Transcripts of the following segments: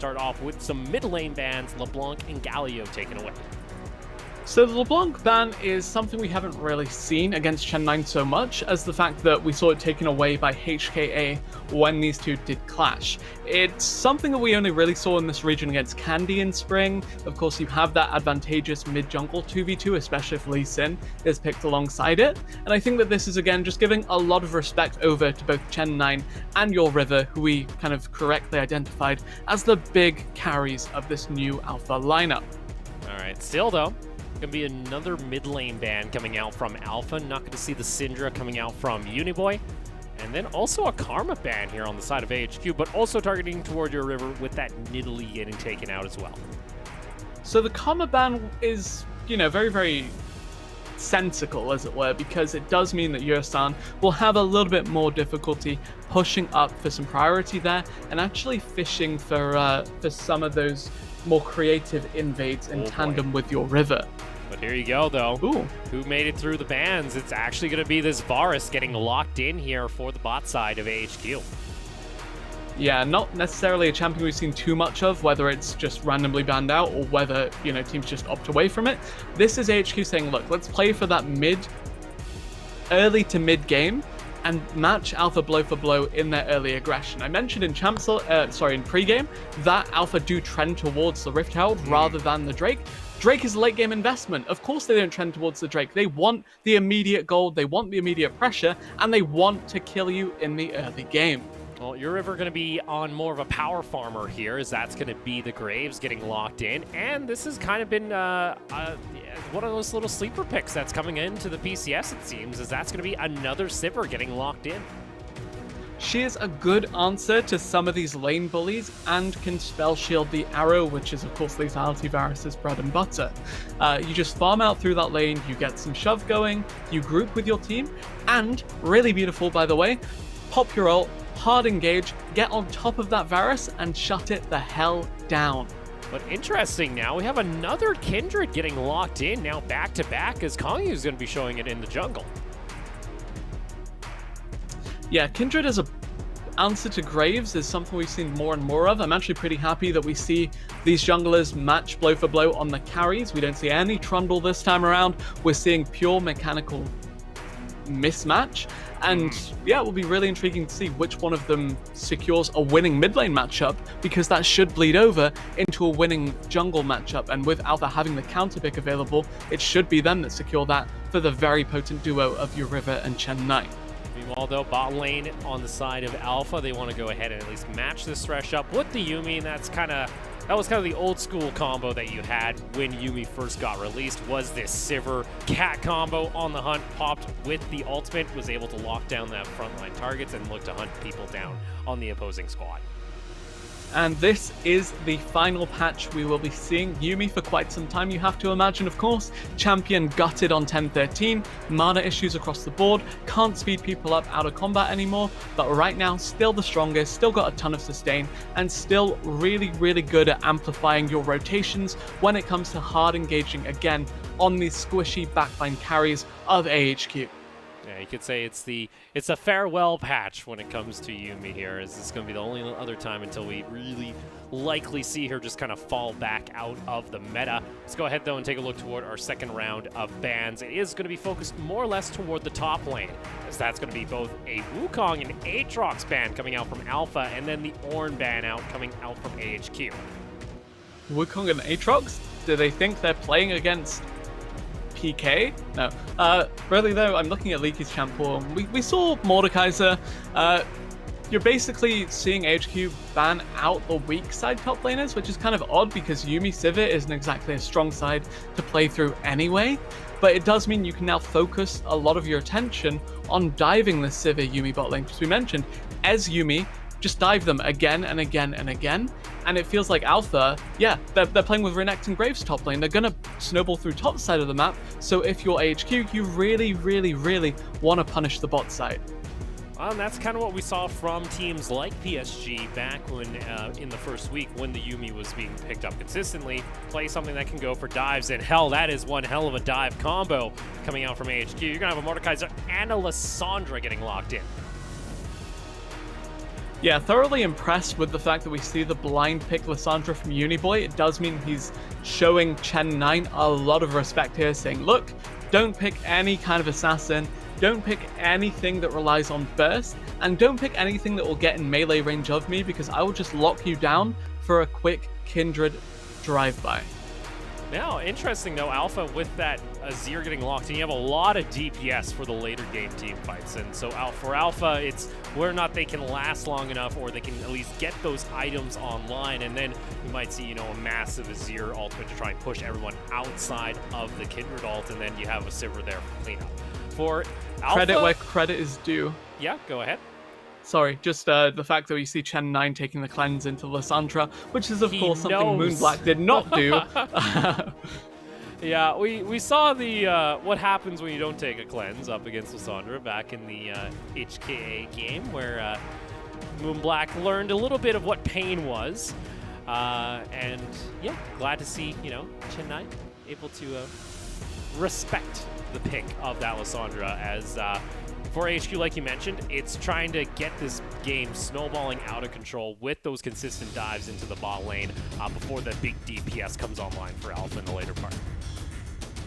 start off with some mid lane bans, LeBlanc and Galio taken away. So the LeBlanc ban is something we haven't really seen against Gen9 so much as the fact that we saw it taken away by HKA when these two did clash. It's something that we only really saw in this region against Candy in spring. Of course, you have that advantageous mid-jungle 2v2, especially if Lee Sin is picked alongside it. And I think that this is, again, just giving a lot of respect over to both Gen9 and Your River, who we kind of correctly identified as the big carries of this new Alpha lineup. All right, still though, gonna be another mid lane ban coming out from Alpha. Not gonna see the Syndra coming out from Uniboy. And then also a Karma ban here on the side of AHQ, but also targeting toward Your River with that Nidalee getting taken out as well. So the Karma ban is, very, very sensical, as it were, because it does mean that Yursan will have a little bit more difficulty pushing up for some priority there and actually fishing for some of those more creative invades in tandem with Your River. But here you go, though. Ooh. Who made it through the bans? It's actually going to be this Varus getting locked in here for the bot side of AHQ. Yeah, not necessarily a champion we've seen too much of, whether it's just randomly banned out or whether, teams just opt away from it. This is AHQ saying, look, let's play for that early to mid game and match Alpha blow for blow in their early aggression. I mentioned in in pre-game that Alpha do trend towards the Rift Herald rather than the Drake. Drake is a late game investment. Of course they don't trend towards the Drake. They want the immediate gold, they want the immediate pressure, and they want to kill you in the early game. Well, Your River going to be on more of a power farmer here, as that's going to be the Graves getting locked in. And this has kind of been one of those little sleeper picks that's coming into the PCS, it seems, as that's going to be another Sivir getting locked in. She is a good answer to some of these lane bullies and can spell shield the arrow, which is of course lethality Varus's bread and butter. You just farm out through that lane, you get some shove going, you group with your team, and really beautiful by the way, pop your ult, hard engage, get on top of that Varus and shut it the hell down. But interesting now, we have another Kindred getting locked in now back to back as Kongyu is going to be showing it in the jungle. Yeah, Kindred as a answer to Graves is something we've seen more and more of. I'm actually pretty happy that we see these junglers match blow for blow on the carries. We don't see any Trundle this time around. We're seeing pure mechanical mismatch. And yeah, it will be really intriguing to see which one of them secures a winning mid lane matchup, because that should bleed over into a winning jungle matchup. And with Alpha having the counter pick available, it should be them that secure that for the very potent duo of Your River and Gen9. Meanwhile, though, bot lane on the side of Alpha, they want to go ahead and at least match this Thresh up with the Yuumi, and that was kind of the old school combo that you had when Yuumi first got released, was this Sivir Cat combo on the hunt, popped with the ultimate, was able to lock down that frontline targets and look to hunt people down on the opposing squad. And this is the final patch we will be seeing Yuumi for quite some time, you have to imagine, of course. Champion gutted on 10-13, mana issues across the board, can't speed people up out of combat anymore, but right now still the strongest, still got a ton of sustain, and still really, really good at amplifying your rotations when it comes to hard engaging again on these squishy backline carries of AHQ. Yeah, you could say it's a farewell patch when it comes to Yuumi here, as this is going to be the only other time until we really likely see her just kind of fall back out of the meta. Let's go ahead though and take a look toward our second round of bans. It is going to be focused more or less toward the top lane, as that's going to be both a Wukong and Aatrox ban coming out from Alpha, and then the Ornn ban coming out from AHQ. Wukong and Aatrox? Do they think they're playing against PK? No. Really though, I'm looking at Leaky's champ pool. We saw Mordekaiser. You're basically seeing AHQ ban out the weak side top laners, which is kind of odd because Yuumi Sivir isn't exactly a strong side to play through anyway. But it does mean you can now focus a lot of your attention on diving the Sivir Yuumi bot lane. As we mentioned, as Yuumi, just dive them again and again and again. And it feels like Alpha, yeah, they're playing with Renekton and Graves top lane. They're going to snowball through top side of the map. So if you're AHQ, you really, really, really want to punish the bot side. And that's kind of what we saw from teams like PSG back when in the first week when the Yuumi was being picked up consistently. Play something that can go for dives, and hell, that is one hell of a dive combo coming out from AHQ. You're going to have a Mordekaiser and a Lissandra getting locked in. Yeah, thoroughly impressed with the fact that we see the blind pick Lissandra from Uniboy. It does mean he's showing Chen9 a lot of respect here, saying, look, don't pick any kind of assassin, don't pick anything that relies on burst, and don't pick anything that will get in melee range of me, because I will just lock you down for a quick Kindred drive-by. Now, interesting though, Alpha with that Azir getting locked in, you have a lot of DPS for the later game team fights. And so for Alpha, it's whether or not they can last long enough or they can at least get those items online. And then we might see, a massive Azir ultimate to try and push everyone outside of the Kindred ult. And then you have a Sivir there for cleanup. For Alpha... Credit where credit is due. Yeah, go ahead. Sorry, just the fact that we see Chen9 taking the cleanse into Lissandra, which is of course something Moonblack did not do. Yeah, we saw the what happens when you don't take a cleanse up against Lissandra back in the HKA game, where Moonblack learned a little bit of what pain was. And yeah, glad to see, Chen9 able to respect the pick of that Lissandra as... For AHQ, like you mentioned, it's trying to get this game snowballing out of control with those consistent dives into the bot lane before the big DPS comes online for Alpha in the later part.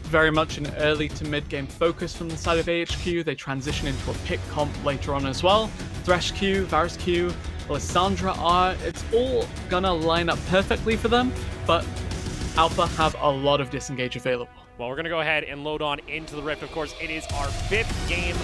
Very much an early to mid-game focus from the side of AHQ. They transition into a pick comp later on as well. Thresh Q, Varus Q, Lissandra R, it's all gonna line up perfectly for them, but Alpha have a lot of disengage available. Well, we're gonna go ahead and load on into the Rift. Of course, it is our 5th game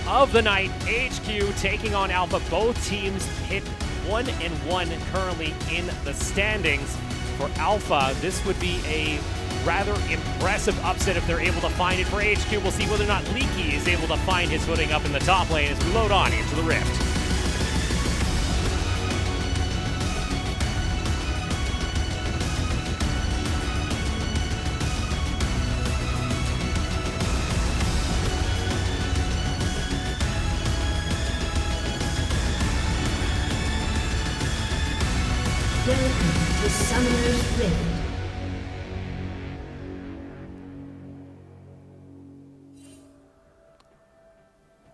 of the night. AHQ taking on Alpha. Both teams hit 1-1 currently in the standings. For Alpha, this would be a rather impressive upset if they're able to find it. For AHQ, we'll see whether or not Leaky is able to find his footing up in the top lane as we load on into the Rift. Welcome to Summoner's Rift.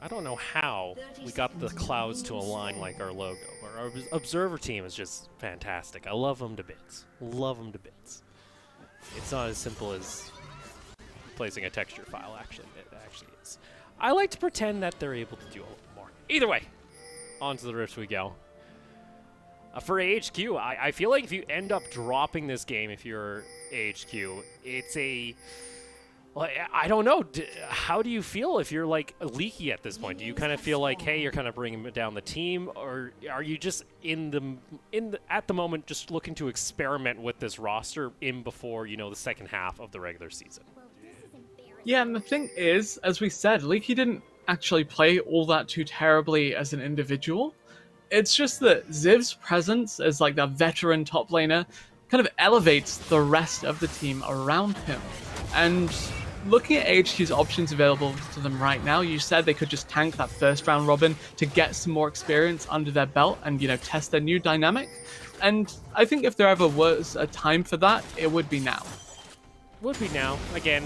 I don't know how we got the clouds to align like our logo, but our observer team is just fantastic. I love them to bits. Love them to bits. It's not as simple as placing a texture file, actually. It actually is. I like to pretend that they're able to do a little more. Either way, on to the Rift we go. For AHQ, I feel like if you end up dropping this game, if you're AHQ, it's a... I don't know. How do you feel if you're like Leaky at this point? Do you kind of feel like, hey, you're kind of bringing down the team, or are you just at the moment just looking to experiment with this roster in before the second half of the regular season? Yeah, and the thing is, as we said, Leaky didn't actually play all that too terribly as an individual. It's just that Ziv's presence as like the veteran top laner kind of elevates the rest of the team around him. And looking at AHQ's options available to them right now, you said they could just tank that first round robin to get some more experience under their belt and, test their new dynamic. And I think if there ever was a time for that, it would be now. Would be now. Again,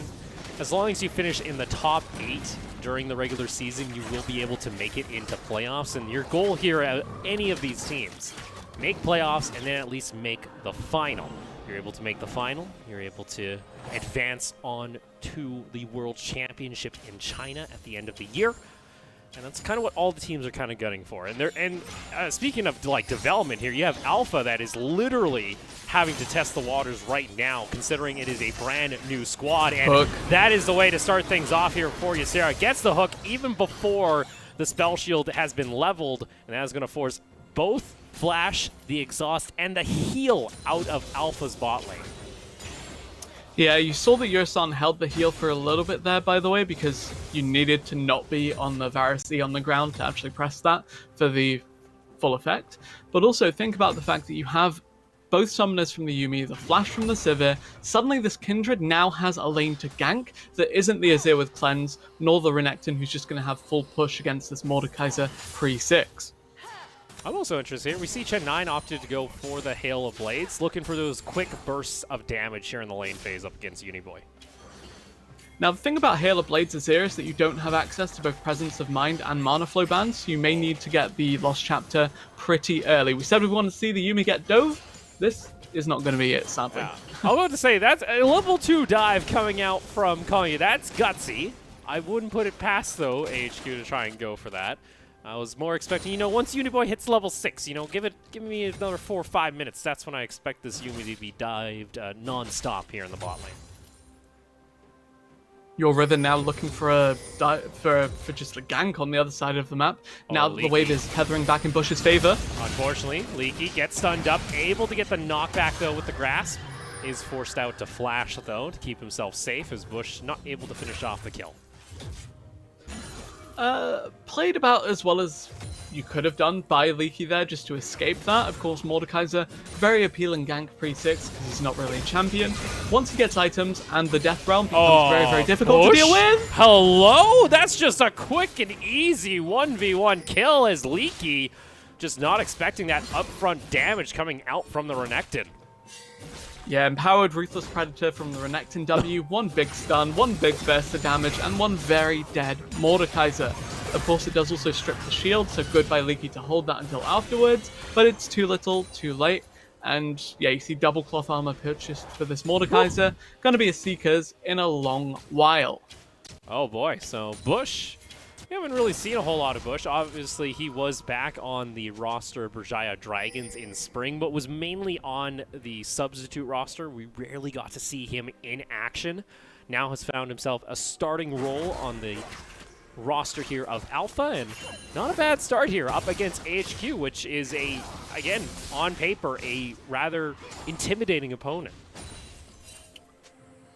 as long as you finish in the top 8 during the regular season, you will be able to make it into playoffs. And your goal here at any of these teams, make playoffs and then at least make the final. You're able to make the final, you're able to advance on to the World Championship in China at the end of the year. And that's kind of what all the teams are kind of gunning for. And speaking of like development here, you have Alpha that is literally having to test the waters right now, considering it is a brand new squad. And Hook. That is the way to start things off here for Ysera. Gets the hook even before the spell shield has been leveled, and that is going to force both Flash, the exhaust, and the heal out of Alpha's bot lane. Yeah, you saw that Yursan held the heal for a little bit there, by the way, because you needed to not be on the Varus E on the ground to actually press that for the full effect. But also think about the fact that you have both summoners from the Yuumi, the Flash from the Sivir. Suddenly this Kindred now has a lane to gank that isn't the Azir with Cleanse, nor the Renekton who's just going to have full push against this Mordekaiser pre-6. I'm also interested here. We see Chen9 opted to go for the Hail of Blades, looking for those quick bursts of damage here in the lane phase up against Uniboy. Now, the thing about Hail of Blades Azir is that you don't have access to both Presence of Mind and Mana Flow bans, so you may need to get the Lost Chapter pretty early. We said we want to see the Yuumi get dove. This is not going to be it, sadly. Yeah. I was about to say, that's a level 2 dive coming out from Kanye. That's gutsy. I wouldn't put it past, though, AHQ to try and go for that. I was more expecting, you know, once Uniboy hits level 6, you know, give me another 4 or 5 minutes. That's when I expect this Yuumi to be dived non-stop here in the bot lane. Your River now looking for for just a gank on the other side of the map. Now that the wave is tethering back in Bush's favor. Unfortunately, Leaky gets stunned up, able to get the knockback though with the grasp. Is forced out to flash though to keep himself safe as Bush not able to finish off the kill. Played about as well as you could have done by Leaky there just to escape that. Of course, Mordekaiser, very appealing gank pre-6 because he's not really a champion. Once he gets items and the Death Realm becomes very, very difficult to deal with. Hello? That's just a quick and easy 1v1 kill as Leaky just not expecting that upfront damage coming out from the Renekton. Yeah, empowered Ruthless Predator from the Renekton W, one big stun, one big burst of damage, and one very dead Mordekaiser. Of course, it does also strip the shield, so good by Leaky to hold that until afterwards, but it's too little, too late. And yeah, you see double cloth armor purchased for this Mordekaiser. Gonna be a Seekers in a long while. Oh boy, so Bush, we haven't really seen a whole lot of Bush. Obviously, he was back on the roster of Berjaya Dragons in spring, but was mainly on the substitute roster. We rarely got to see him in action. Now has found himself a starting role on the roster here of Alpha, and not a bad start here up against AHQ, which is again, on paper, a rather intimidating opponent.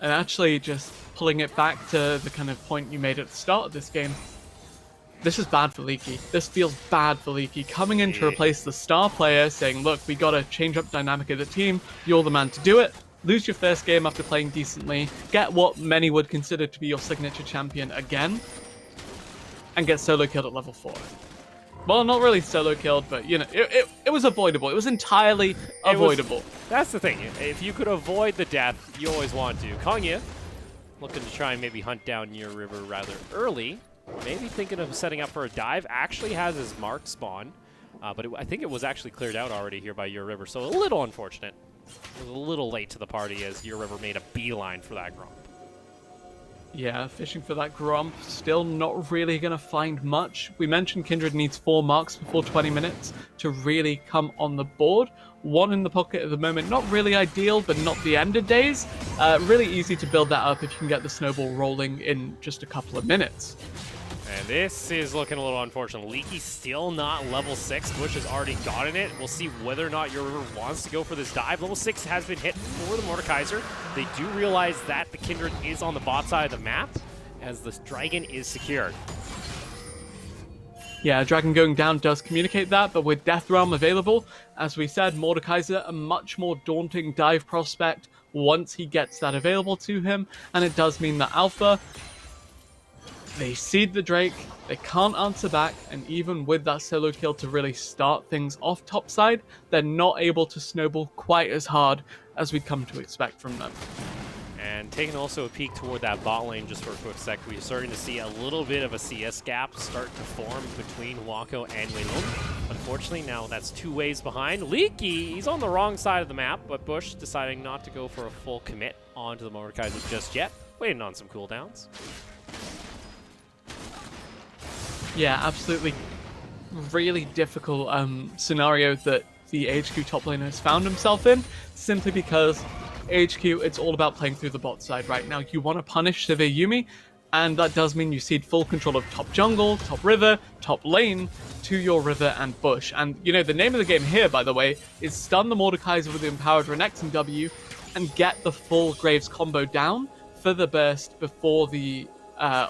And actually, just pulling it back to the kind of point you made at the start of this game, this is bad for Leaky. This feels bad for Leaky. Coming in to replace the star player, saying, look, we gotta change up dynamic of the team, you're the man to do it. Lose your first game after playing decently, get what many would consider to be your signature champion again, and get solo killed at level 4. Well, not really solo killed, but, you know, it was avoidable. It was entirely avoidable. That's the thing. If you could avoid the death, you always want to. Kanye, looking to try and maybe hunt down your River rather early. Maybe thinking of setting up for a dive. Actually has his mark spawn, but I think it was actually cleared out already here by your River, so a little unfortunate. It was a little late to the party as your River made a beeline for that Gromp. Yeah, fishing for that Gromp, still not really going to find much. We mentioned Kindred needs 4 marks before 20 minutes to really come on the board. 1 in the pocket at the moment, not really ideal, but not the end of days. Really easy to build that up if you can get the snowball rolling in just a couple of minutes. And this is looking a little unfortunate. Leaky still not level 6. Bush has already gotten it. We'll see whether or not your River wants to go for this dive. Level 6 has been hit for the Mordekaiser. They do realize that the Kindred is on the bot side of the map as the Dragon is secured. Yeah, Dragon going down does communicate that, but with Death Realm available, as we said, Mordekaiser, a much more daunting dive prospect once he gets that available to him, and it does mean that Alpha, they seed the Drake, they can't answer back, and even with that solo kill to really start things off topside, they're not able to snowball quite as hard as we'd come to expect from them. And taking also a peek toward that bot lane just for a quick sec, we're starting to see a little bit of a CS gap start to form between Wako and Weilun. Unfortunately, now that's 2 waves behind. Leaky, he's on the wrong side of the map, but Bush deciding not to go for a full commit onto the Mordekaiser just yet, waiting on some cooldowns. Yeah, absolutely really difficult scenario that the AHQ top laner has found himself in, simply because AHQ, it's all about playing through the bot side right now. You want to punish Severe Yuumi, and that does mean you cede full control of top jungle, top river, top lane to your River and Bush. And, you know, the name of the game here, by the way, is stun the Mordekaiser with the empowered Renekton W and get the full Graves combo down for the burst before the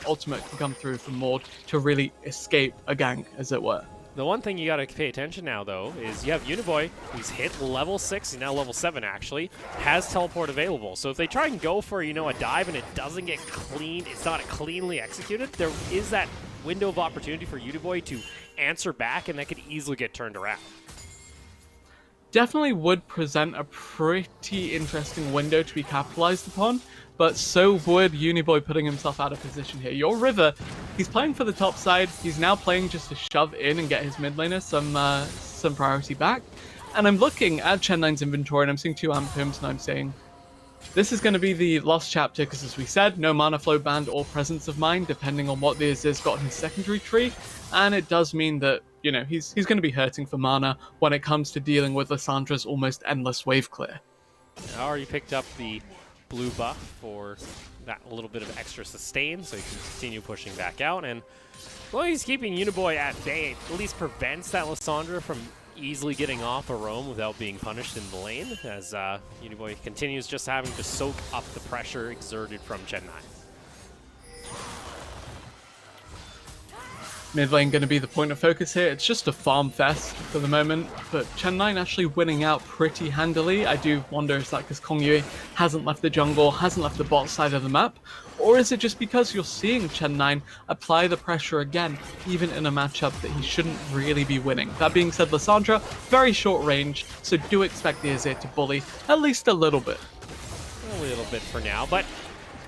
ultimate can come through from Mord to really escape a gank, as it were. The one thing you got to pay attention now, though, is you have Uniboy, who's hit level 6, he's now level 7, actually, has teleport available. So if they try and go for, you know, a dive and it doesn't get clean, it's not cleanly executed, there is that window of opportunity for Uniboy to answer back, and that could easily get turned around. definitely would present a pretty interesting window to be capitalized upon, but so would Uniboy putting himself out of position here. Your River, he's playing for the top side. He's now playing just to shove in and get his mid laner some priority back. And I'm looking at Chen9's inventory and I'm seeing 2 amp pims and I'm saying, this is going to be the lost chapter because, as we said, no mana flow band or presence of mind, depending on what this has got in his secondary tree. And it does mean that, you know, he's going to be hurting for mana when it comes to dealing with Lissandra's almost endless wave clear. I already picked up the blue buff for that little bit of extra sustain, so he can continue pushing back out. And as long as he's keeping Uniboy at bay, it at least prevents that Lissandra from easily getting off a roam without being punished in the lane, as Uniboy continues just having to soak up the pressure exerted from Chen9. Mid lane going to be the point of focus here. It's just a farm fest for the moment, but Chen9 actually winning out pretty handily. I do wonder, is that because Kongyue hasn't left the jungle, hasn't left the bot side of the map, or is it just because you're seeing Chen9 apply the pressure again, even in a matchup that he shouldn't really be winning? That being said, Lissandra, very short range, so do expect the Azir to bully at least a little bit. A little bit for now, but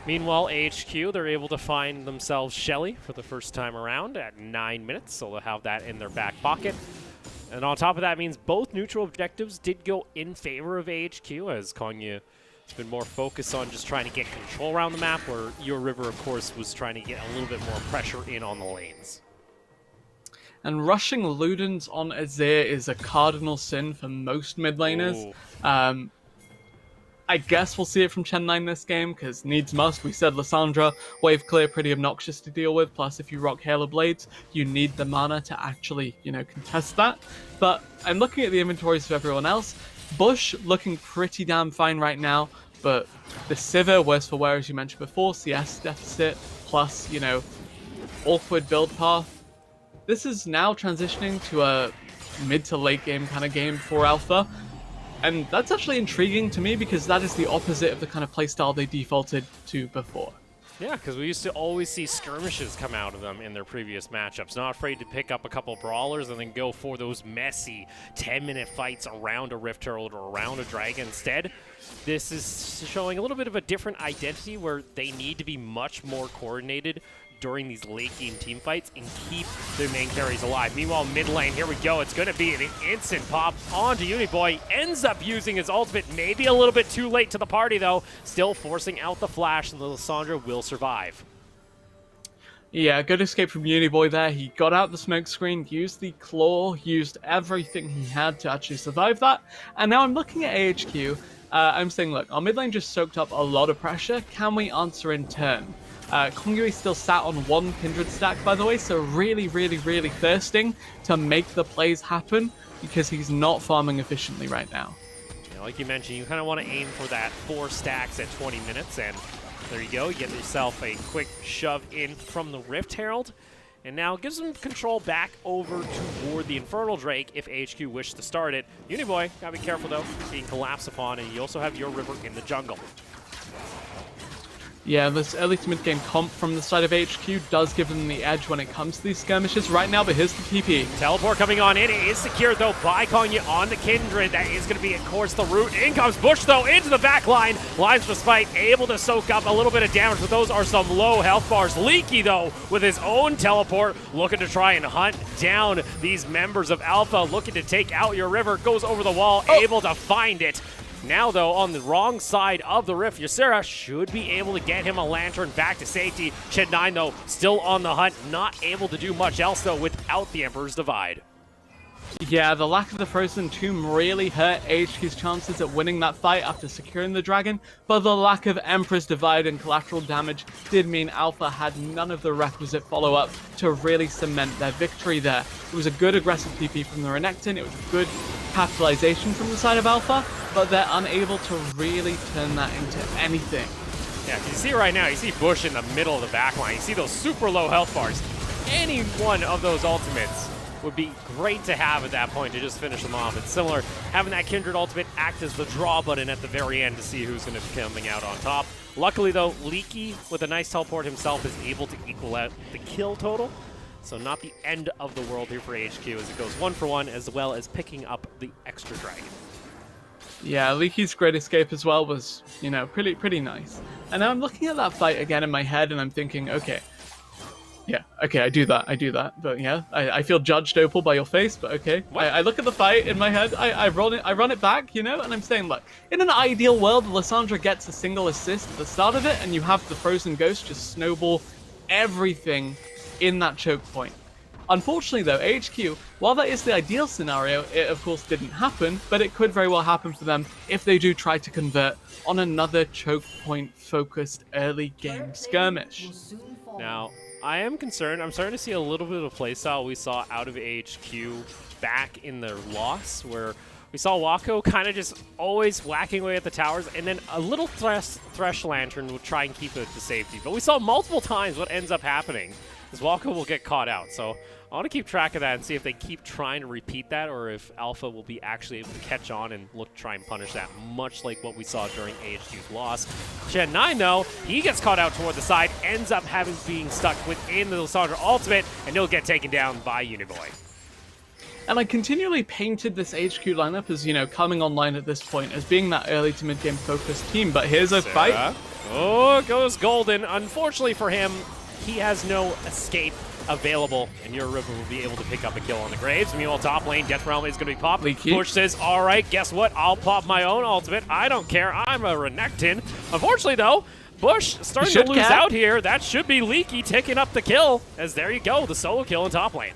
meanwhile, AHQ, they're able to find themselves Shelly for the first time around at 9 minutes, so they'll have that in their back pocket. And on top of that means both neutral objectives did go in favor of AHQ, as Kongyue has been more focused on just trying to get control around the map, where Your River, of course, was trying to get a little bit more pressure in on the lanes. And rushing Ludens on Azir is a cardinal sin for most mid laners. I guess we'll see it from Chen9 this game, because needs must. We said Lissandra, wave clear, pretty obnoxious to deal with. Plus, if you rock Halo Blades, you need the mana to actually, you know, contest that. But I'm looking at the inventories of everyone else. Bush looking pretty damn fine right now, but the Sivir, worse for wear, as you mentioned before, CS deficit, plus, you know, awkward build path. This is now transitioning to a mid to late game kind of game for Alpha. And that's actually intriguing to me, because that is the opposite of the kind of playstyle they defaulted to before. Yeah, because we used to always see skirmishes come out of them in their previous matchups. Not afraid to pick up a couple brawlers and then go for those messy 10-minute fights around a Rift Herald or around a Dragon. Instead, this is showing a little bit of a different identity, where they need to be much more coordinated during these late game team fights and keep their main carries alive. Meanwhile, mid lane, here we go. It's going to be an instant pop onto Uniboy. Ends up using his ultimate, maybe a little bit too late to the party though. Still forcing out the flash, and the Lissandra will survive. Yeah, good escape from Uniboy there. He got out the smoke screen, used the claw, used everything he had to actually survive that. And now I'm looking at AHQ. I'm saying, look, our mid lane just soaked up a lot of pressure. Can we answer in turn? Kongyue still sat on 1 Kindred stack, by the way, so really thirsting to make the plays happen, because he's not farming efficiently right now. Yeah, like you mentioned, you kind of want to aim for that 4 stacks at 20 minutes, and there you go. You get yourself a quick shove in from the Rift Herald, and now gives him control back over toward the Infernal Drake if AHQ wish to start it. Uniboy, gotta be careful though, being collapsed upon, and you also have Your River in the jungle. Yeah, this early to mid-game comp from the side of HQ does give them the edge when it comes to these skirmishes right now, but here's the TP. Teleport coming on in. It is secured, though, by Kongyue on the Kindred. That is going to be, of course, the root. In comes Bush, though, into the back line. Lines Respite able to soak up a little bit of damage, but those are some low health bars. Leaky, though, with his own teleport, looking to try and hunt down these members of Alpha, looking to take out Your River. Goes over the wall, able to find it. Now, though, on the wrong side of the Rift, Ysera should be able to get him a Lantern back to safety. Chen9, though, still on the hunt, not able to do much else, though, without the Emperor's Divide. Yeah, the lack of the Frozen Tomb really hurt AHQ's chances at winning that fight after securing the dragon, but the lack of Emperor's Divide and collateral damage did mean Alpha had none of the requisite follow-up to really cement their victory there. It was a good aggressive TP from the Renekton, it was a good capitalization from the side of Alpha, but they're unable to really turn that into anything. Yeah, you see right now, you see Bush in the middle of the backline, you see those super low health bars. Any one of those ultimates would be great to have at that point to just finish them off. It's similar, having that Kindred ultimate act as the draw button at the very end to see who's going to be coming out on top. Luckily though, Leaky, with a nice teleport himself, is able to equal out the kill total. So not the end of the world here for AHQ, as it goes 1 for 1, as well as picking up the extra dragon. Yeah, Leaky's great escape as well was, you know, pretty nice. And now I'm looking at that fight again in my head and I'm thinking, okay, yeah, okay, I do that. But yeah, I feel judged, Opal, by your face, but okay. I look at the fight in my head, I run it back, you know, and I'm saying, look, in an ideal world, Lissandra gets a single assist at the start of it, and you have the Frozen Ghost just snowball everything in that choke point. Unfortunately, though, AHQ, while that is the ideal scenario, it of course didn't happen, but it could very well happen for them if they do try to convert on another choke point focused early game skirmish. Now, I am concerned. I'm starting to see a little bit of playstyle we saw out of AHQ back in their loss, where we saw Wako kind of just always whacking away at the towers, and then a little Thresh Lantern would try and keep it to safety. But we saw multiple times what ends up happening is Wako will get caught out. So I want to keep track of that and see if they keep trying to repeat that, or if Alpha will be actually able to catch on and look try and punish that, much like what we saw during AHQ's loss. Gen 9, though, he gets caught out toward the side, ends up being stuck within the Lissandra ultimate, and he'll get taken down by Uniboy. And I continually painted this HQ lineup as, you know, coming online at this point as being that early to mid-game focused team, but here's a fight. Oh, it goes Golden. Unfortunately for him, he has no escape available, and your River will be able to pick up a kill on the Graves. Meanwhile, top lane, Death Realm is going to be popped. Leaky. Bush says, all right, guess what? I'll pop my own ultimate. I don't care. I'm a Renekton. Unfortunately, though, Bush starting to lose out here. That should be Leaky taking up the kill, as there you go, the solo kill in top lane.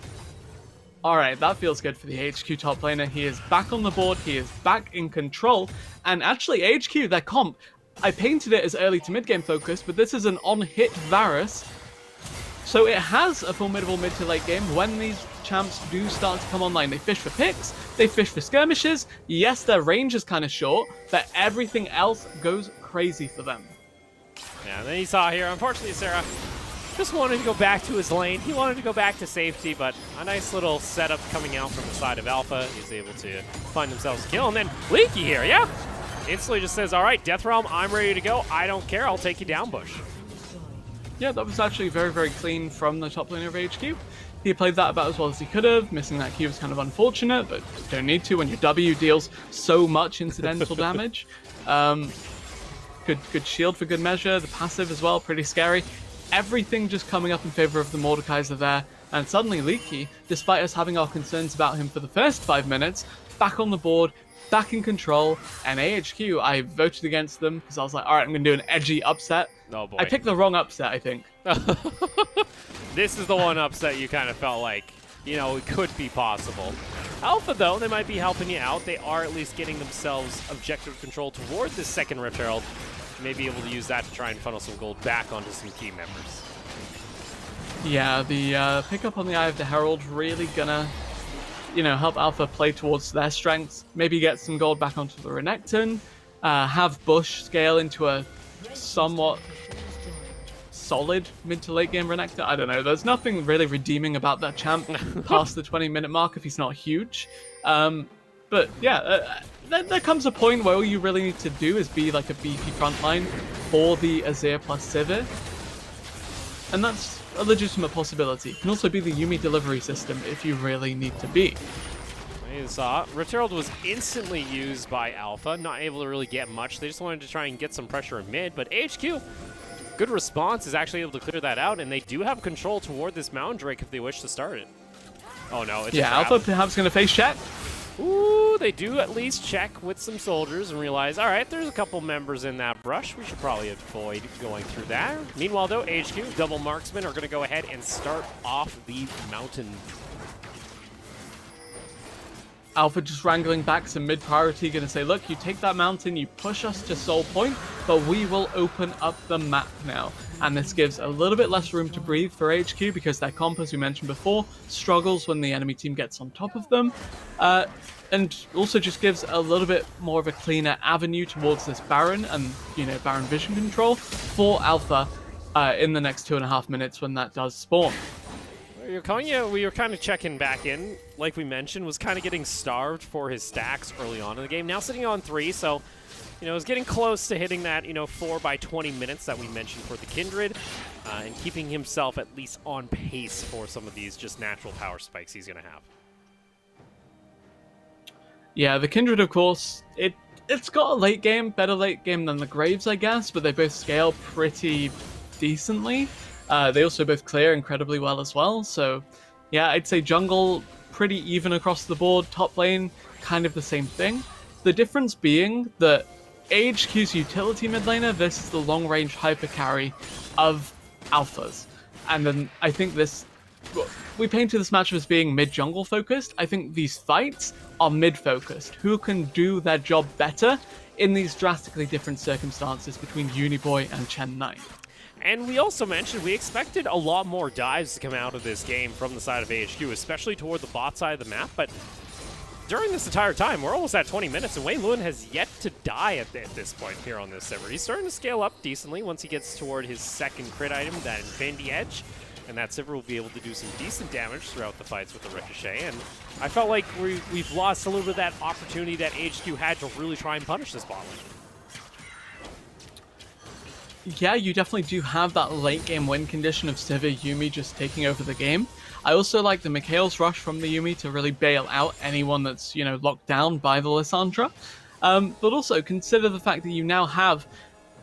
All right, that feels good for the HQ top laner. He is back on the board. He is back in control. And actually, HQ, their comp, I painted it as early to mid-game focus, but this is an on-hit Varus. So it has a formidable mid to late game when these champs do start to come online. They fish for picks, they fish for skirmishes. Yes, their range is kind of short, but everything else goes crazy for them. Yeah, and then you saw here, unfortunately, Sarah just wanted to go back to his lane. He wanted to go back to safety, but a nice little setup coming out from the side of Alpha. He's able to find themselves a kill. And then Leaky here, yeah, instantly just says, all right, Death Realm, I'm ready to go. I don't care. I'll take you down, Bush. Yeah, that was actually very clean from the top laner of HQ. He played that about as well as he could have. Missing that Q was kind of unfortunate, but don't need to when your W deals so much incidental damage. Good shield for good measure. The passive as well, pretty scary. Everything just coming up in favor of the Mordekaiser there. And suddenly Leaky, despite us having our concerns about him for the first 5 minutes, back on the board, back in control. And AHQ, I voted against them because I was like, all right, I'm going to do an edgy upset. Oh boy. I picked the wrong upset, I think. This is the one upset you kind of felt like, you know, it could be possible. Alpha, though, they might be helping you out. They are at least getting themselves objective control toward this second Rift Herald. May be able to use that to try and funnel some gold back onto some key members. Yeah, the pickup on the Eye of the Herald really gonna, you know, help Alpha play towards their strengths. Maybe get some gold back onto the Renekton. Have Bush scale into a somewhat solid mid to late game Renekton. I don't know. There's nothing really redeeming about that champ past the 20-minute mark if he's not huge. But yeah, there comes a point where all you really need to do is be like a beefy frontline for the Azir plus Sivir. And that's a legitimate possibility. It can also be the Yuumi delivery system if you really need to be. You saw Rift Herald was instantly used by Alpha, not able to really get much. They just wanted to try and get some pressure in mid, but HQ, good response, is actually able to clear that out, and they do have control toward this Mountain Drake if they wish to start it. Oh no, it's Alpha perhaps going to face check. Ooh, they do at least check with some soldiers and realize, all right, there's a couple members in that brush. We should probably avoid going through that. Meanwhile, though, HQ, double marksmen are going to go ahead and start off the mountain. Alpha just wrangling back some mid-priority, going to say, look, you take that mountain, you push us to Soul Point, but we will open up the map now. And this gives a little bit less room to breathe for HQ because their comp, as we mentioned before, struggles when the enemy team gets on top of them. And also just gives a little bit more of a cleaner avenue towards this Baron and, you know, Baron vision control for Alpha in the next 2.5 minutes when that does spawn. We were kind of checking back in, like we mentioned, was kind of getting starved for his stacks early on in the game. Now sitting on 3, so, you know, is getting close to hitting that, you know, 4 by 20 minutes that we mentioned for the Kindred, and keeping himself at least on pace for some of these just natural power spikes he's going to have. Yeah, the Kindred, of course, it it's got a late game, better late game than the Graves, I guess, but they both scale pretty decently. They also both clear incredibly well as well. So yeah, I'd say jungle pretty even across the board. Top lane, kind of the same thing. The difference being that AHQ's utility mid laner versus the long range hyper carry of alphas. And then I think this, we painted this matchup as being mid jungle focused. I think these fights are mid focused. Who can do their job better in these drastically different circumstances between Uniboy and Chen9? And we also mentioned we expected a lot more dives to come out of this game from the side of AHQ, especially toward the bot side of the map, but during this entire time, we're almost at 20 minutes, and Wei Lun has yet to die at this point here on this server. He's starting to scale up decently once he gets toward his second crit item, that Infinity Edge, and that Sivir will be able to do some decent damage throughout the fights with the Ricochet, and I felt like we've lost a little bit of that opportunity that AHQ had to really try and punish this bot lane. Yeah, you definitely do have that late game win condition of Sivir Yuumi just taking over the game. I also like the Mikhail's rush from the Yuumi to really bail out anyone that's, you know, locked down by the Lissandra. But also consider the fact that you now have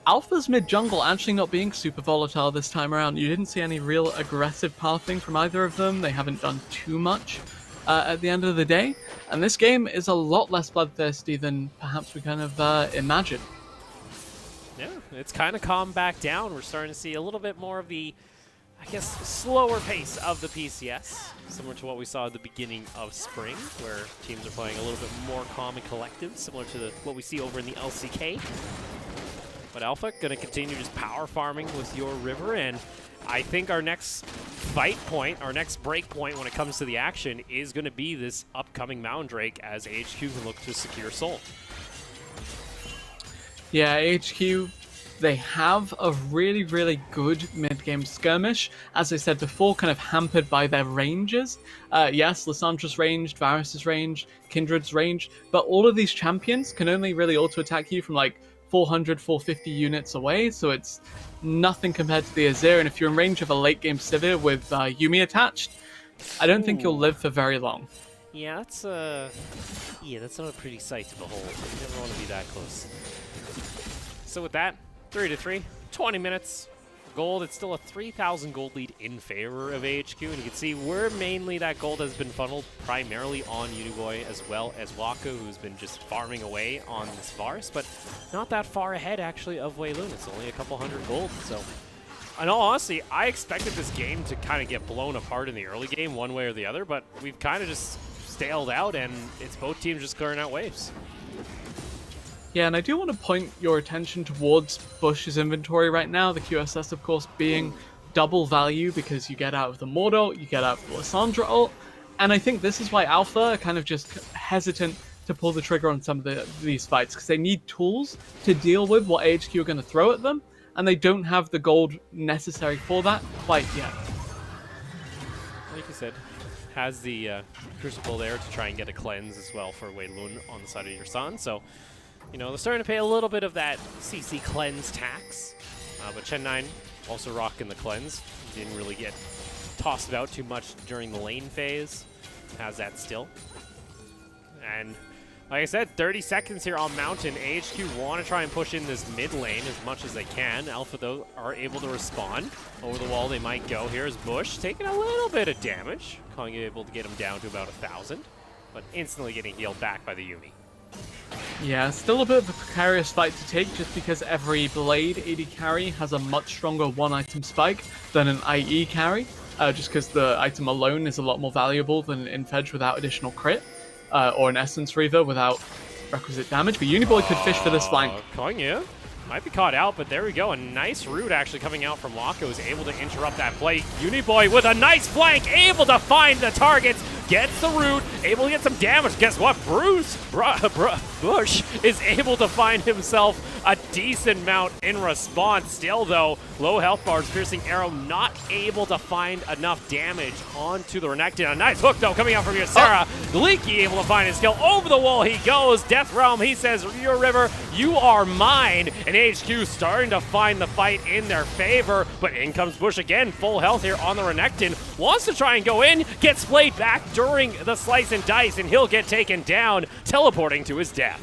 Alpha's mid jungle actually not being super volatile this time around. You didn't see any real aggressive pathing from either of them. They haven't done too much at the end of the day. And this game is a lot less bloodthirsty than perhaps we kind of imagined. Yeah, it's kind of calmed back down. We're starting to see a little bit more of the, I guess, slower pace of the PCS, similar to what we saw at the beginning of spring, where teams are playing a little bit more calm and collective, similar to what we see over in the LCK. But Alpha going to continue just power farming with your river, and I think our next fight point, our next break point when it comes to the action is going to be this upcoming Mountain Drake as AHQ can look to secure Soul. Yeah, AHQ, they have a really, really good mid-game skirmish. As I said before, kind of hampered by their ranges. Yes, Lissandra's ranged, Varus is ranged, Kindred's ranged, but all of these champions can only really auto-attack you from like 400, 450 units away, so it's nothing compared to the Azir, and if you're in range of a late-game Sivir with Yuumi attached, I don't think you'll live for very long. Yeah, that's not a pretty sight to behold. You never want to be that close. So with that, 3-3, 20 minutes. Gold, it's still a 3,000 gold lead in favor of AHQ, and you can see where mainly that gold has been funneled primarily on Uniboy as well as Waka, who's been just farming away on this Varus, but not that far ahead actually of Wei Lun. It's only a couple hundred gold, so in all honesty, I expected this game to kind of get blown apart in the early game one way or the other, but we've kind of just staled out, and it's both teams just clearing out waves. Yeah, and I do want to point your attention towards Bush's inventory right now, the QSS, of course, being double value because you get out of the Mordor, you get out of the Lissandra ult, and I think this is why Alpha are kind of just hesitant to pull the trigger on some of these fights, because they need tools to deal with what AHQ are going to throw at them, and they don't have the gold necessary for that quite yet. Like you said, has the Crucible there to try and get a cleanse as well for Wei Lun on the side of your son, so you know, they're starting to pay a little bit of that CC cleanse tax, but Chen9 also rocking the cleanse. Didn't really get tossed about too much during the lane phase. Has that still. And like I said, 30 seconds here on Mountain. AHQ want to try and push in this mid lane as much as they can. Alpha, though, are able to respond. Over the wall they might go. Here's Bush taking a little bit of damage. Calling able to get him down to about 1,000, but instantly getting healed back by the Yuumi. Yeah, still a bit of a precarious fight to take just because every Blade AD carry has a much stronger one-item spike than an IE carry, just because the item alone is a lot more valuable than an Infedge without additional crit, or an Essence Reaver without requisite damage, but Uniboy could fish for this flank. Konya might be caught out, but there we go. A nice root actually coming out from Waka, who's able to interrupt that play. Uniboy with a nice flank, able to find the targets, gets the root, able to get some damage. Guess what? Bush is able to find himself a decent amount in response. Still, though, low health bars, piercing arrow, not able to find enough damage onto the Renekton. A nice hook, though, coming out from Ysera. Leaky able to find his kill. Over the wall he goes. Death Realm, he says, your river, you are mine. And AHQ starting to find the fight in their favor, but in comes Bush again, full health here on the Renekton. Wants to try and go in, gets played back during the slice and dice, and he'll get taken down, teleporting to his death.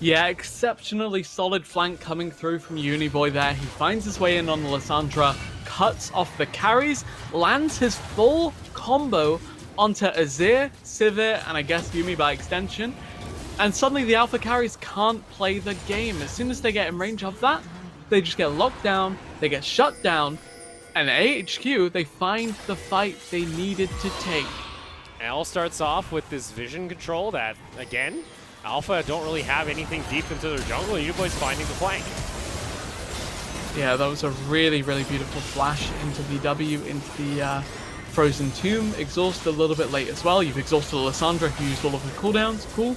Yeah, exceptionally solid flank coming through from Uniboy there. He finds his way in on the Lissandra, cuts off the carries, lands his full combo onto Azir, Sivir, and I guess Yumi by extension. And suddenly the Alpha carries can't play the game. As soon as they get in range of that, they just get locked down, they get shut down, and AHQ, they find the fight they needed to take. L starts off with this vision control that, again, Alpha don't really have anything deep into their jungle. Uniboy's finding the flank. Yeah, that was a really, really beautiful flash into VW, into the Frozen Tomb. Exhaust a little bit late as well. You've exhausted Lissandra, who used all of her cooldowns. Cool.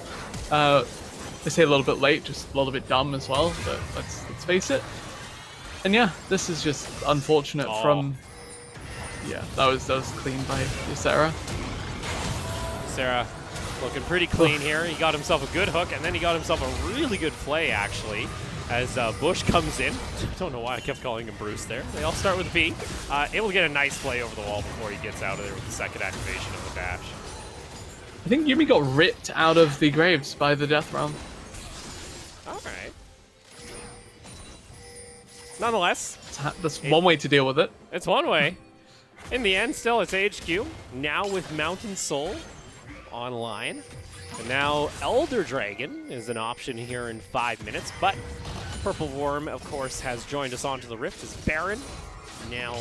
They say a little bit late, just a little bit dumb as well, but let's face it. And yeah, this is just unfortunate from... Yeah, that was clean by Sarah. Sarah looking pretty clean here. He got himself a good hook, and then he got himself a really good play, actually, as Bush comes in. I don't know why I kept calling him Bruce there. They all start with B. Able to get a nice play over the wall before he gets out of there with the second activation of the dash. I think Yumi got ripped out of the graves by the death realm. All right. Nonetheless, That's one way to deal with it. it's one way. In the end, still, it's AHQ. Now with Mountain Soul online. And now Elder Dragon is an option here in 5 minutes, but Purple Worm, of course, has joined us onto the Rift as Baron. Now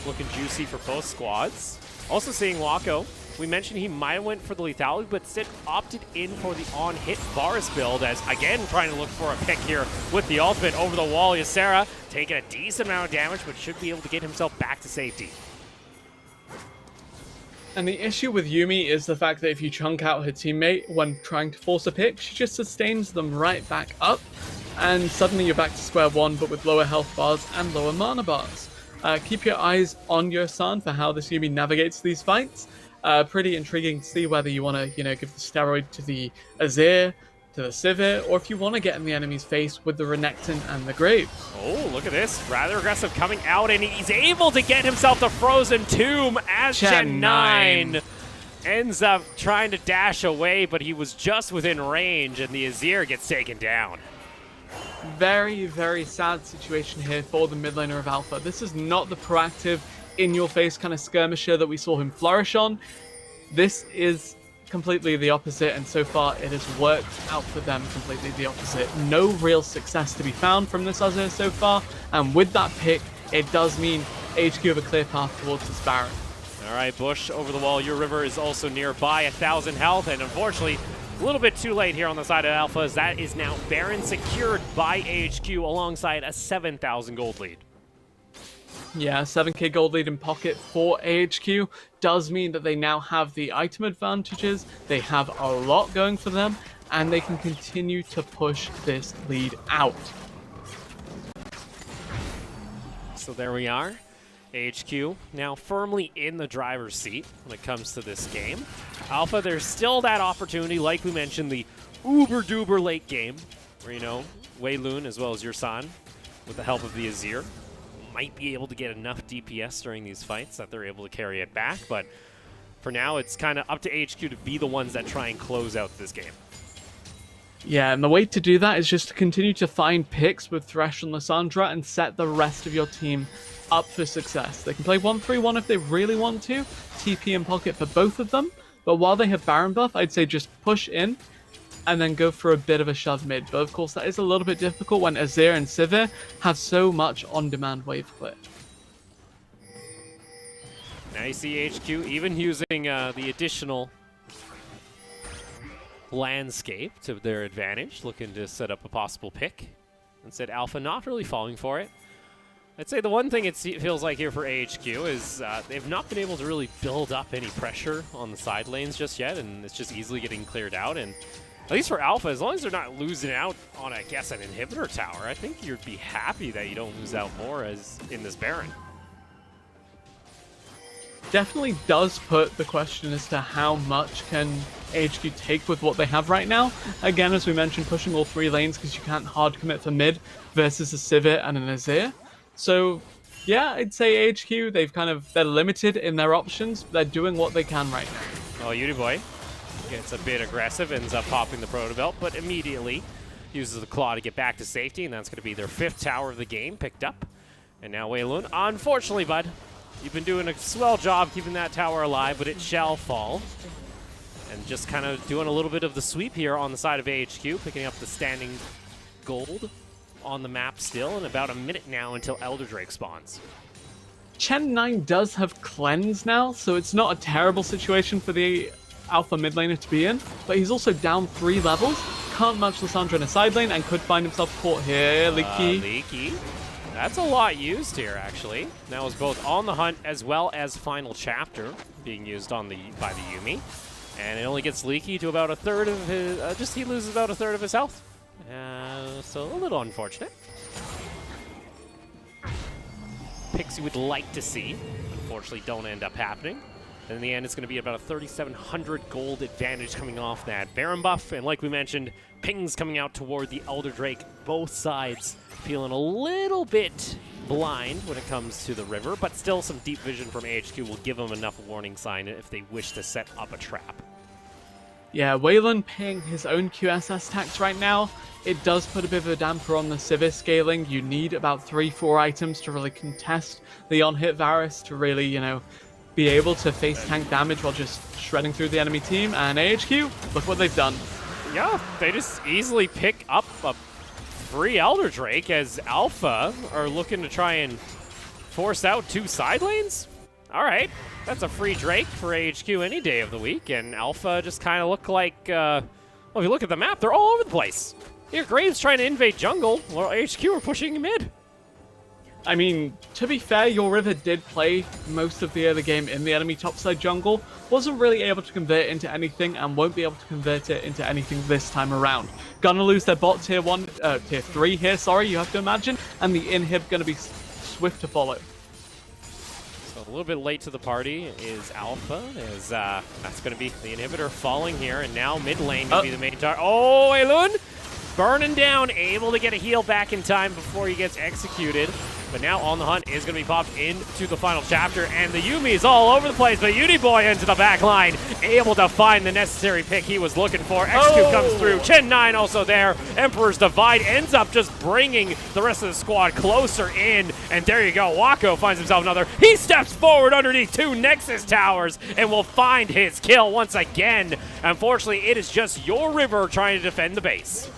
looking juicy for both squads. Also seeing Wako. We mentioned he might have went for the lethality, but instead opted in for the on-hit Varus build as, again, trying to look for a pick here with the ultimate over the wall. Ysera taking a decent amount of damage, but should be able to get himself back to safety. And the issue with Yumi is the fact that if you chunk out her teammate when trying to force a pick, she just sustains them right back up, and suddenly you're back to square one, but with lower health bars and lower mana bars. Keep your eyes on your son for how this Yumi navigates these fights. Pretty intriguing to see whether you want to, give the steroid to the Azir, to the Sivir, or if you want to get in the enemy's face with the Renekton and the Grave. Oh, look at this. Rather aggressive coming out, and he's able to get himself the Frozen Tomb as Gen 9 ends up trying to dash away, but he was just within range, and the Azir gets taken down. Very, very sad situation here for the mid laner of Alpha. This is not the proactive, in-your-face kind of skirmisher that we saw him flourish on. This is completely the opposite, and so far it has worked out for them completely the opposite. No real success to be found from this Azir so far, and with that pick, it does mean HQ have a clear path towards this Baron. All right, Bush over the wall. Your River is also nearby, 1,000 health, and unfortunately, a little bit too late here on the side of Alpha, as that is now Baron secured by AHQ alongside a 7,000 gold lead. Yeah, 7k gold lead in pocket for AHQ does mean that they now have the item advantages, they have a lot going for them, and they can continue to push this lead out. So there we are. AHQ now firmly in the driver's seat when it comes to this game. Alpha, there's still that opportunity, like we mentioned, the uber-duber late game, where, Wei Lun as well as Yursan, with the help of the Azir, might be able to get enough DPS during these fights that they're able to carry it back, but for now it's kind of up to HQ to be the ones that try and close out this game. Yeah, and the way to do that is just to continue to find picks with Thresh and Lissandra and set the rest of your team up for success. They can play 1-3-1 if they really want to, TP in pocket for both of them, but while they have Baron buff, I'd say just push in and then go for a bit of a shove mid. But of course, that is a little bit difficult when Azir and Sivir have so much on-demand wave clip. Now you see HQ even using the additional landscape to their advantage, looking to set up a possible pick. Instead, Alpha not really falling for it. I'd say the one thing it feels like here for AHQ is they've not been able to really build up any pressure on the side lanes just yet, and it's just easily getting cleared out. And at least for Alpha, as long as they're not losing out on, I guess, an inhibitor tower, I think you'd be happy that you don't lose out more as in this Baron. Definitely does put the question as to how much can AHQ take with what they have right now. Again, as we mentioned, pushing all three lanes because you can't hard commit for mid versus a Sivir and an Azir. So yeah, I'd say AHQ, they're limited in their options, but they're doing what they can right now. Oh, Uniboy gets a bit aggressive, ends up popping the Proto Belt, but immediately uses the claw to get back to safety, and that's going to be their 5th tower of the game picked up. And now Wei Lun, unfortunately, bud, you've been doing a swell job keeping that tower alive, but it shall fall. And just kind of doing a little bit of the sweep here on the side of AHQ, picking up the standing gold on the map still, and about a minute now until Elder Drake spawns. Chen 9 does have cleanse now, so it's not a terrible situation for the alpha mid laner to be in, but he's also down 3 levels, can't match Lissandra in a side lane, and could find himself caught here. Leaky. Leaky. That's a lot used here, actually. That was both On the Hunt as well as Final Chapter being used on by the Yuumi. And it only gets Leaky to about a third of his, he loses about a third of his health. So a little unfortunate. Picks you would like to see, unfortunately don't end up happening. And in the end, it's going to be about a 3,700 gold advantage coming off that Baron buff. And like we mentioned, pings coming out toward the Elder Drake. Both sides feeling a little bit blind when it comes to the river, but still some deep vision from AHQ will give them enough warning sign if they wish to set up a trap. Yeah, Wei Lun paying his own QSS tax right now. It does put a bit of a damper on the Civis scaling. You need about 3-4 items to really contest the on-hit Varus to really, you know, be able to face tank damage while just shredding through the enemy team. And AHQ, look what they've done. Yeah, they just easily pick up a free Elder Drake as Alpha are looking to try and force out 2 side lanes. All right, that's a free Drake for AHQ any day of the week, and Alpha just kind of look like, well, if you look at the map, they're all over the place. Here, Graves trying to invade jungle, while AHQ are pushing mid. I mean, to be fair, your River did play most of the early game in the enemy topside jungle, wasn't really able to convert it into anything, and won't be able to convert it into anything this time around. Gonna lose their bot tier 3 here, sorry, you have to imagine, and the inhib gonna be swift to follow. So a little bit late to the party is Alpha, as that's gonna be the inhibitor falling here, and now mid lane gonna be the main target. Oh, Elun! Burning down, able to get a heal back in time before he gets executed. But now On the Hunt is going to be popped into the Final Chapter, and the Yuumi is all over the place, but Uniboy into the back line, able to find the necessary pick he was looking for. Execute comes through, Chen 9 also there. Emperor's Divide ends up just bringing the rest of the squad closer in, and there you go, Wako finds himself another. He steps forward underneath 2 Nexus towers, and will find his kill once again. Unfortunately, it is just your River trying to defend the base.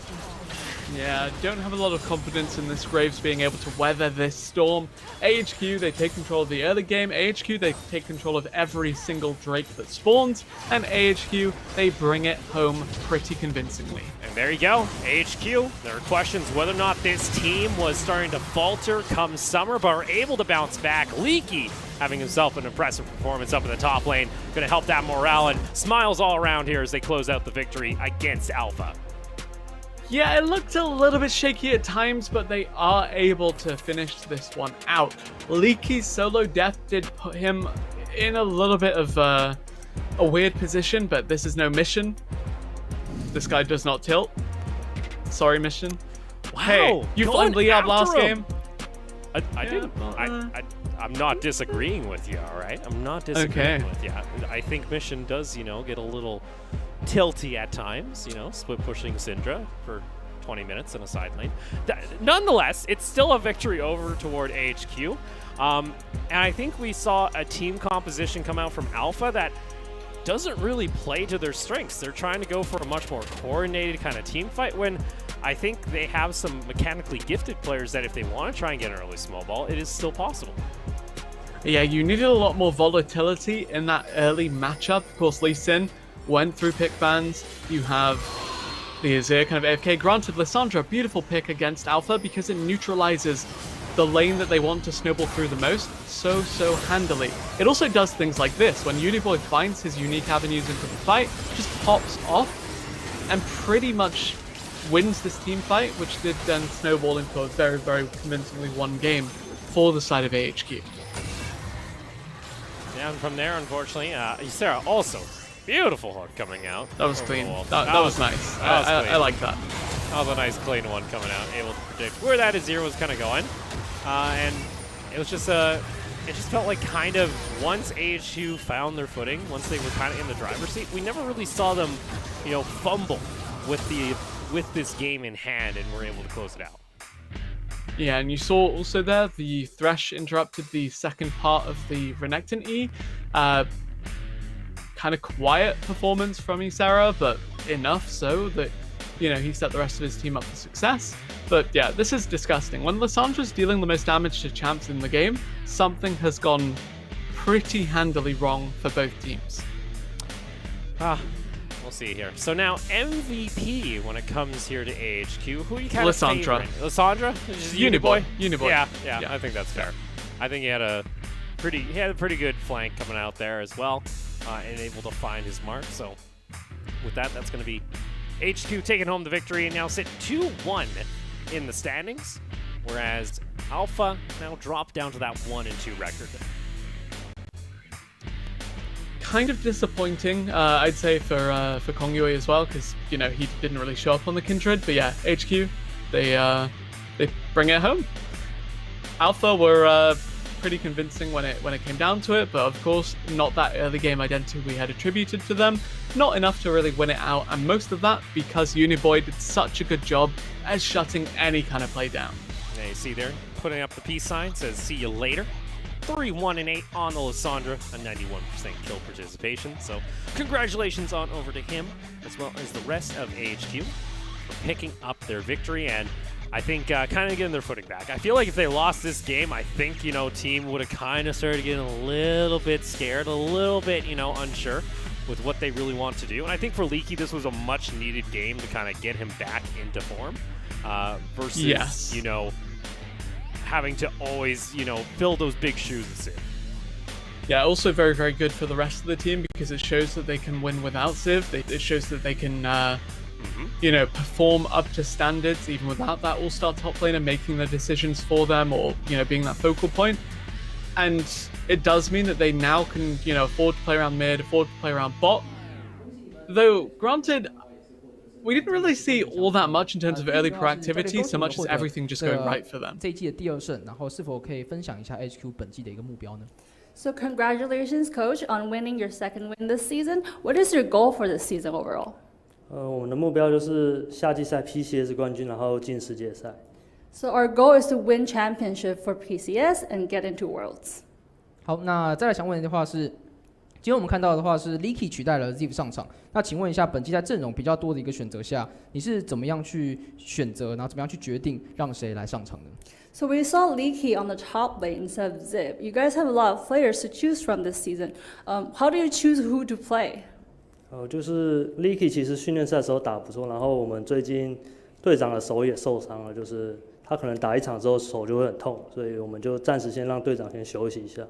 Yeah, don't have a lot of confidence in this Graves being able to weather this storm. AHQ, they take control of the early game. AHQ, they take control of every single Drake that spawns. And AHQ, they bring it home pretty convincingly. And there you go, AHQ. There are questions whether or not this team was starting to falter come summer, but are able to bounce back. Leaky having himself an impressive performance up in the top lane. Going to help that morale, and smiles all around here as they close out the victory against Alpha. Yeah, it looked a little bit shaky at times, but they are able to finish this one out. Leaky's solo death did put him in a little bit of a weird position, but this is no mission. This guy does not tilt. Sorry, mission. Wow, hey, you flamed Liab last game. I didn't. I'm not disagreeing with you, all right? I'm not disagreeing with you. I think mission does, you know, get a little tilty at times, you know, split pushing Syndra for 20 minutes in a side lane. Nonetheless, it's still a victory over toward AHQ. And I think we saw a team composition come out from Alpha that doesn't really play to their strengths. They're trying to go for a much more coordinated kind of team fight, when I think they have some mechanically gifted players that if they want to try and get an early small ball, it is still possible. Yeah, you needed a lot more volatility in that early matchup. Of course, Lee Sin went through pick bans. You have the Azir kind of AFK. Granted, Lissandra, beautiful pick against Alpha because it neutralizes the lane that they want to snowball through the most so handily. It also does things like this. When Uniboy finds his unique avenues into the fight, just pops off and pretty much wins this team fight, which did then snowball into a very, very convincingly won game for the side of AHQ. Down from there, unfortunately, Ysera also beautiful hook coming out. That was clean. That was nice. I like that. That was a nice clean one coming out, able to predict where that Azir was kind of going. And it was just it just felt like kind of once AHQ found their footing, once they were kind of in the driver's seat, we never really saw them, you know, fumble with the with this game in hand and were able to close it out. Yeah, and you saw also there the Thresh interrupted the second part of the Renekton E. Kind of quiet performance from Isara, but enough so that, you know, he set the rest of his team up for success. But yeah, this is disgusting. When Lissandra's dealing the most damage to champs in the game, something has gone pretty handily wrong for both teams. We'll see here. So now MVP when it comes here to AHQ. Who are you kind of Lissandra. favoring? Lissandra? Uniboy. Yeah, I think that's fair. I think he had a pretty good flank coming out there as well, and able to find his mark. So with that, that's going to be HQ taking home the victory and now sit 2-1 in the standings, whereas Alpha now dropped down to that 1-2 record. Kind of disappointing, I'd say, for Kongyue as well, because, you know, he didn't really show up on the Kindred. But yeah, HQ, they bring it home. Alpha were pretty convincing when it came down to it, but of course, not that early game identity we had attributed to them. Not enough to really win it out, and most of that because Uniboy did such a good job at shutting any kind of play down. Yeah, you see there, putting up the peace sign, says see you later. 3-1-8 on the Lissandra, a 91% kill participation. So congratulations on over to him, as well as the rest of AHQ for picking up their victory, and I think kind of getting their footing back. I feel like if they lost this game, I think, you know, team would have kind of started getting a little bit scared, a little bit, you know, unsure with what they really want to do. And I think for Leaky, this was a much needed game to kind of get him back into form versus, you know, having to always, you know, fill those big shoes. Yeah, also very, very good for the rest of the team because it shows that they can win without Civ. It shows that they can, you know, perform up to standards even without that all-star top laner making the decisions for them or, you know, being that focal point. And it does mean that they now can, you know, afford to play around mid, afford to play around bot. Though, granted, we didn't really see all that much in terms of early proactivity, so much as everything just going right for them. 这一季的第二胜，然后是否可以分享一下 HQ 本季的一个目标呢？ So congratulations, Coach, on winning your second win this season. What is your goal for this season overall? 我们的目标就是夏季赛 PCS 冠军，然后进世界赛。So our goal is to win championship for PCS and get into Worlds. 好，那再来想问的话是，今天我们看到的话是 Leaky 取代了 Ziv 上场。那请问一下，本季在阵容比较多的一个选择下，你是怎么样去选择，然后怎么样去决定让谁来上场呢？ So we saw Leaky on the top lane instead of Ziv. You guys have a lot of players to choose from this season. How do you choose who to play? 就是 Leaky 其实训练赛的时候打不错，然后我们最近队长的手也受伤了，就是他可能打一场之后手就会很痛，所以我们就暂时先让队长先休息一下。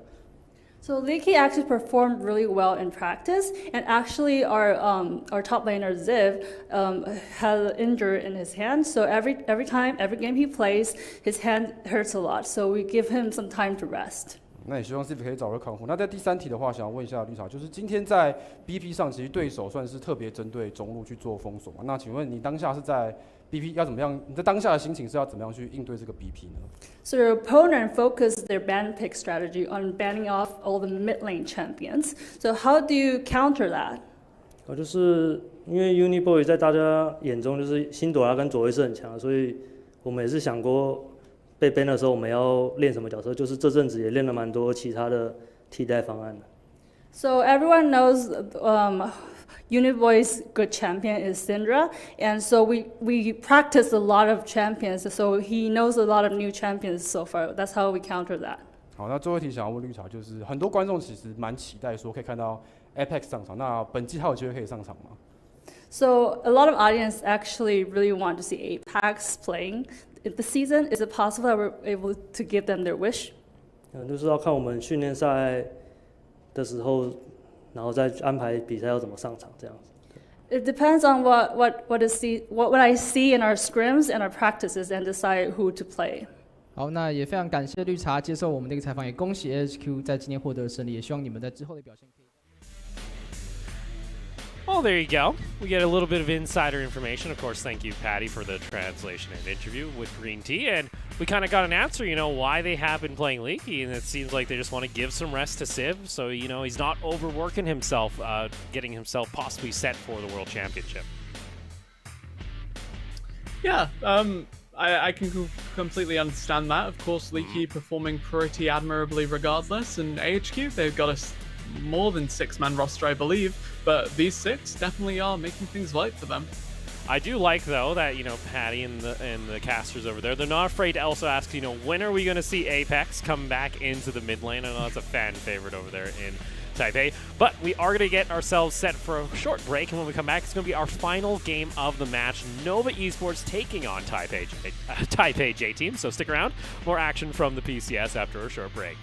So Leaky actually performed really well in practice, and actually our top laner Ziv had an injury in his hand. So every game he plays, his hand hurts a lot. So we give him some time to rest. 那也希望 Steve 可以早日康复。那在第三题的话，想问一下绿茶，就是今天在 BP 上，其实对手算是特别针对中路去做封锁嘛？那请问你当下是在 BP 要怎么样？你在当下的心情是要怎么样去应对这个 BP 呢？ So your opponent focused their ban pick strategy on banning off all the mid lane champions. So how do you counter that? 就是因为 Uniboy 在大家眼中就是辛朵拉跟左卫是很强的，所以我们也是想过被 ban 的时候我们要练什么角色，就是这阵子也练了蛮多其他的替代方案的。 So everyone knows Uniboy's good champion is Syndra, and so we practice a lot of champions, so he knows a lot of new champions so far. That's how we counter that. 好，那最后一题想要问绿茶，就是很多观众其实蛮期待说可以看到 Apex 上场，那本季还有机会可以上场吗？ So a lot of audience actually really want to see Apex playing in the season. Is it possible that we're able to give them their wish? 就是要看我们训练赛的时候，然后再安排比赛要怎么上场这样子。 It depends on what I see in our scrims and our practices and decide who to play. 好，那也非常感谢绿茶接受我们的一个采访，也恭喜 AHQ 在今天获得胜利，也希望你们在之后的表现可以。 Well, there you go. We get a little bit of insider information. Of course, thank you, Patty, for the translation and interview with Green Tea. And we kind of got an answer, you know, why they have been playing Leaky. And it seems like they just want to give some rest to Civ. So, you know, he's not overworking himself, getting himself possibly set for the World Championship. Yeah, I can completely understand that. Of course, Leaky performing pretty admirably regardless, and AHQ, they've got a more than 6-man roster, I believe, but these 6 definitely are making things right for them. I do like, though, that, Patty and the casters over there, they're not afraid to also ask, when are we going to see Apex come back into the mid lane? I know that's a fan favorite over there in Taipei. But we are going to get ourselves set for a short break, and when we come back, it's going to be our final game of the match. Nova Esports taking on Taipei J Team, so stick around. More action from the PCS after a short break.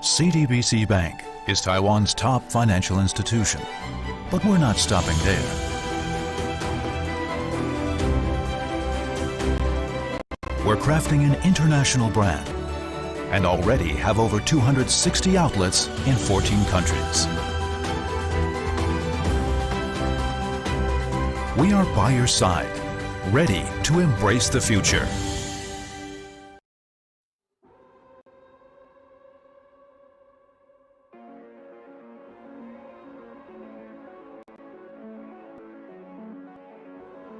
CTBC Bank is Taiwan's top financial institution, but we're not stopping there. We're crafting an international brand and already have over 260 outlets in 14 countries. We are by your side, ready to embrace the future.